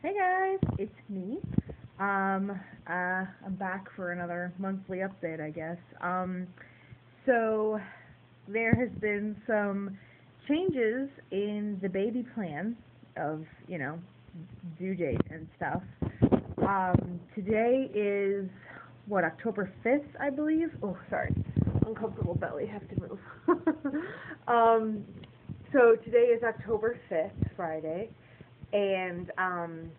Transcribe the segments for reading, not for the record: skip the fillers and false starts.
Hey guys, it's me. I'm back for another monthly update, I guess. So there has been some changes in the baby plan of, due date and stuff. Today is, October 5th, I believe? Oh, sorry. Uncomfortable belly, have to move. So today is October 5th, Friday. And on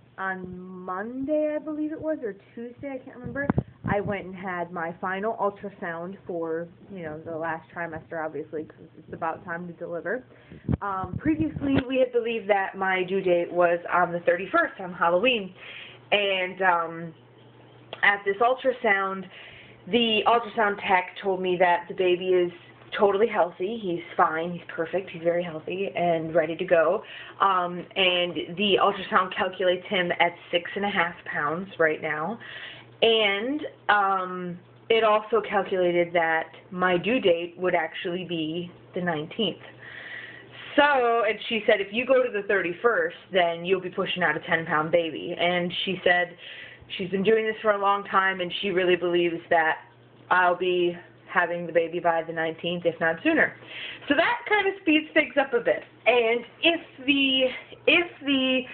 Monday, I believe it was, or Tuesday, I can't remember, I went and had my final ultrasound for, the last trimester, obviously, because it's about time to deliver. Previously, we had believed that my due date was on the 31st, on Halloween. And at this ultrasound, the ultrasound tech told me that the baby is totally healthy. He's fine. He's perfect. He's very healthy and ready to go. And the ultrasound calculates him at 6.5 pounds right now. And it also calculated that my due date would actually be the 19th. So, and she said, if you go to the 31st, then you'll be pushing out a 10-pound baby. And she said she's been doing this for a long time, and she really believes that I'll be having the baby by the 19th, if not sooner. So that kind of speeds things up a bit. And if the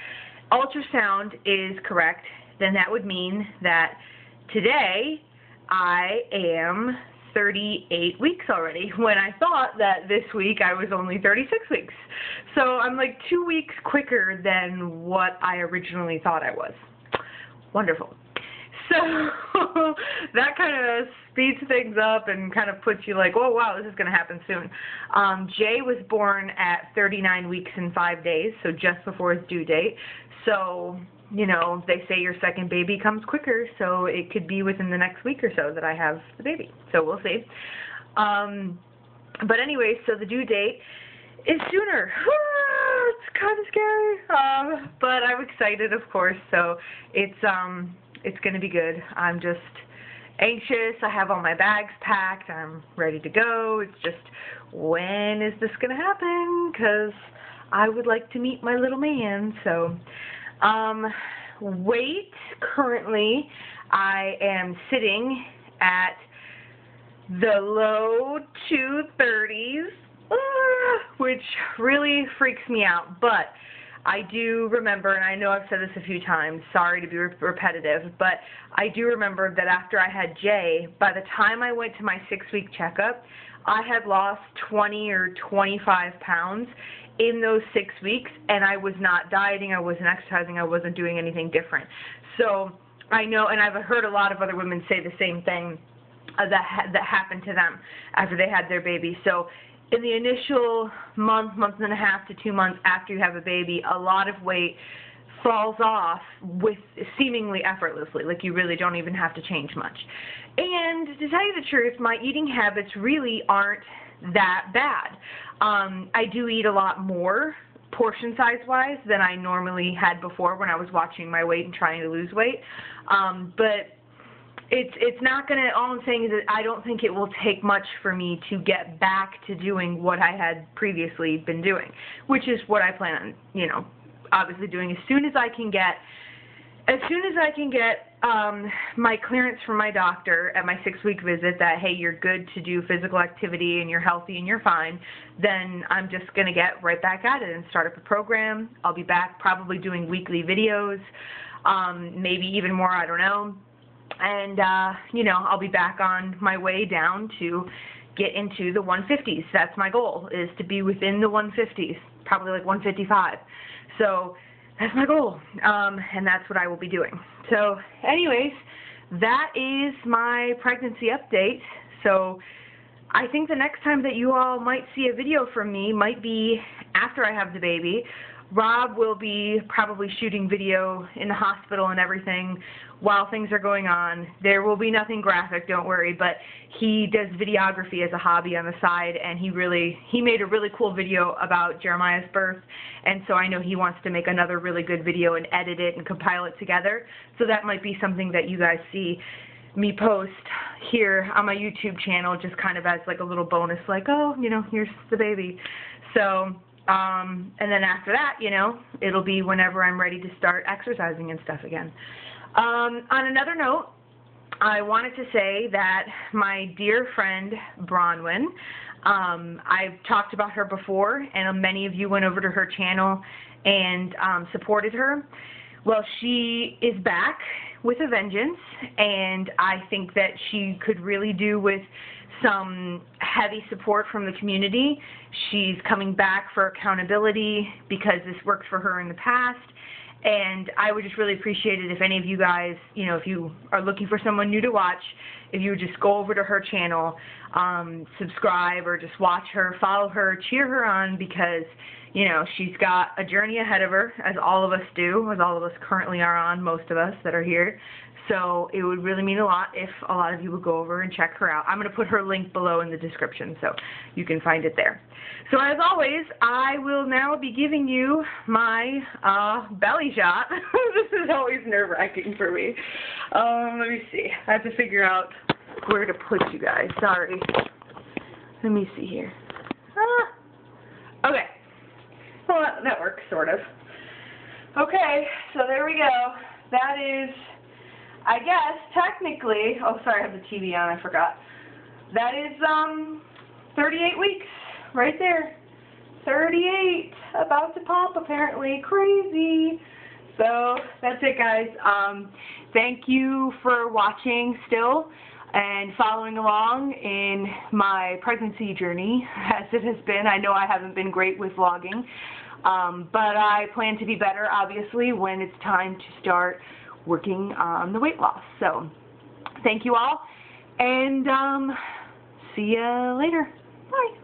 ultrasound is correct, then that would mean that today I am 38 weeks already, when I thought that this week I was only 36 weeks. So I'm like 2 weeks quicker than what I originally thought I was. Wonderful. So that kind of speeds things up and kind of puts you like, oh, wow, this is going to happen soon. Jay was born at 39 weeks and 5 days, so just before his due date. So, they say your second baby comes quicker, so it could be within the next week or so that I have the baby. So we'll see. But anyway, so the due date is sooner. It's kind of scary, but I'm excited, of course, so it's going to be good. I'm just anxious. I have all my bags packed. I'm ready to go. It's just, when is this going to happen? Because I would like to meet my little man. So, weight, currently, I am sitting at the low 230s, which really freaks me out. But I do remember, and I know I've said this a few times, sorry to be repetitive, but I do remember that after I had Jay, by the time I went to my 6-week checkup, I had lost 20 or 25 pounds in those 6 weeks, and I was not dieting, I wasn't exercising, I wasn't doing anything different. So I know, and I've heard a lot of other women say the same thing that happened to them after they had their baby. So in the initial month and a half to 2 months after you have a baby, a lot of weight falls off with seemingly effortlessly, like you really don't even have to change much. And to tell you the truth, my eating habits really aren't that bad. I do eat a lot more portion size-wise than I normally had before when I was watching my weight and trying to lose weight. But it's not going to, all I'm saying is that I don't think it will take much for me to get back to doing what I had previously been doing, which is what I plan on, obviously doing as soon as I can get my clearance from my doctor at my 6-week visit that, hey, you're good to do physical activity and you're healthy and you're fine, then I'm just going to get right back at it and start up a program. I'll be back probably doing weekly videos, maybe even more, I don't know. And, I'll be back on my way down to get into the 150s. That's my goal, is to be within the 150s, probably like 155. So that's my goal, and that's what I will be doing. So anyways, that is my pregnancy update. So I think the next time that you all might see a video from me might be after I have the baby. Rob will be probably shooting video in the hospital and everything while things are going on. There will be nothing graphic, don't worry, but he does videography as a hobby on the side, and he made a really cool video about Jeremiah's birth, and so I know he wants to make another really good video and edit it and compile it together. So that might be something that you guys see me post here on my YouTube channel, just kind of as like a little bonus, like, oh, here's the baby. So And then after that, you know, it'll be whenever I'm ready to start exercising and stuff again. On another note, I wanted to say that my dear friend Bronwyn, I've talked about her before, and many of you went over to her channel and supported her. Well, she is back with a vengeance, and I think that she could really do with some heavy support from the community. She's coming back for accountability because this worked for her in the past, and I would just really appreciate it if any of you guys, you know, if you are looking for someone new to watch, if you would just go over to her channel, subscribe, or just watch her, follow her, cheer her on, because, you know, she's got a journey ahead of her, as all of us do, as all of us currently are on, most of us that are here. So it would really mean a lot if a lot of you would go over and check her out. I'm going to put her link below in the description, so you can find it there. So as always, I will now be giving you my belly shot. This is always nerve-wracking for me. Let me see. I have to figure out where to put you guys. Sorry. Let me see here. Okay. Well, that works, sort of. Okay, so there we go. That is, I guess, technically, oh, sorry, I have the TV on, I forgot. That is, 38 weeks, right there. 38, about to pop, apparently. Crazy. So, that's it, guys. Thank you for watching still and following along in my pregnancy journey, as it has been. I know I haven't been great with vlogging, but I plan to be better, obviously, when it's time to start working on the weight loss. So, thank you all, and see you later. Bye.